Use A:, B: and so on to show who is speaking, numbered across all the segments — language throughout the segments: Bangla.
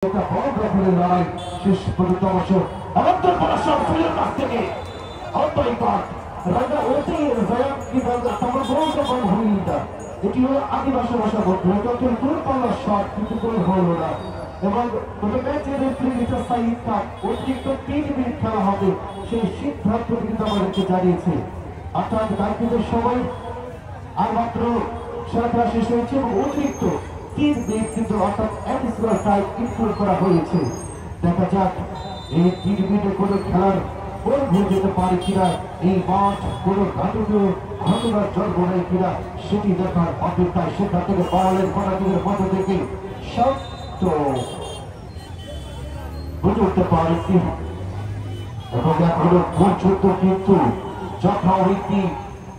A: একটা বড় রকমের লড়াই শেষ পর্যন্ত অবশ্য আমাদের পড়াশোনা ফুলের কাছ থেকে এটি হলো আদিবাসী ভাষা বলতে দূরপাল্লার শট কিন্তু গোল হলো না এবং অতিরিক্ত 3 মিনিট খেলা হবে সেই সিদ্ধান্ত কিন্তু আমাদেরকে জানিয়েছে অর্থাৎ কালকের সময় আর মাত্র খেলা শেষ হয়েছে এবং অতিরিক্ত 3 মিনিট কিন্তু অর্থাৎ অ্যাডিশনাল টাইম ইনক্লুড করা হয়েছে। দেখা যাক এই 3 মিনিটে কোনো খেলার গোল হয়ে যেতে পারে কিনা, এই মাঠ কোনো ঘটনীয় ঘটনার জন্ম নেয় কিনা সেটি দেখার অপেক্ষায়। সেখান থেকে পাওয়ালের কর্নারের মধ্য থেকে শক্ত বুঝে উঠতে পারেনি এবং এখনো পর্যন্ত কিন্তু যথারীতি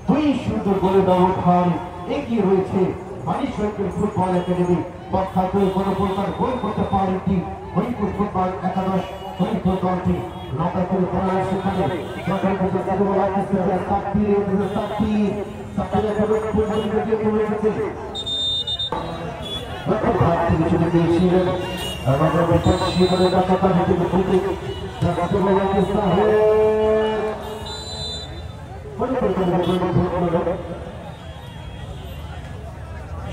A: 2-0 গোলে ব্যবধান এগিয়ে রয়েছে মানিকগঞ্জ ফুটবল একাডেমি। পক্ষা করে কোনো প্রকার গোল করতে পারেনি হরিপুর ফুটবল একাদশ। হরিপুর দলটি লড়াই করে পড়ায় সেখানে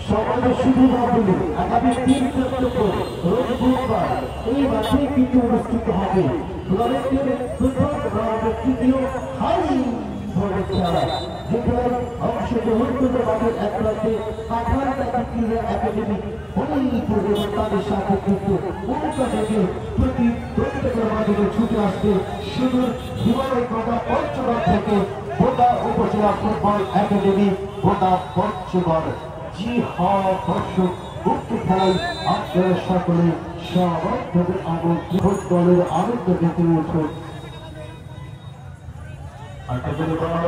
A: সমাজের শুধু ভাবলে আগামী 3 সেপ্টেম্বর রোজ বুধবার এই মাঠে কিন্তু অনুষ্ঠিত হবে তৃতীয় হাই ধরনের খেলা, যেখানে অংশগ্রহণ করতে মাঠের এক প্রান্তে একাডেমি তাদের সাথে কিন্তু প্রতিদ্বন্দ্বিতার মাধ্যমে ছুটে আসবে সুদূর হিমালয় কথা পঞ্চগড় থেকে বোদা উপজেলা ফুটবল একাডেমি বোদা পঞ্চগড়। জি হ্যাঁ দর্শক, মুক্ত খেলায় আপনারা সকলে সমানভাবে আমন্ত্রণ দলের আনন্দ পেতে উঠুন। আমরা ধন্যবাদ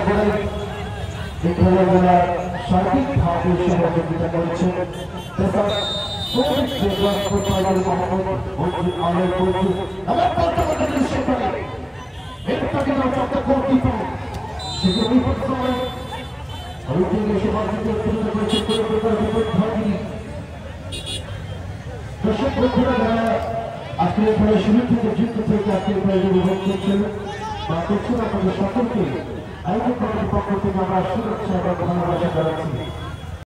A: জানাই এই খেলাধুলার সঠিকভাবে সহযোগিতা করেছেন আজকের খেলার শুরু থেকে যুক্ত থেকে আজকের খেলাটি উপভোগ করছেন বা করছেন আপনাদের সকলকে আয়োজক কমিটির পক্ষ থেকে আমরা শুভেচ্ছা এবং ভালোবাসা জানাচ্ছি।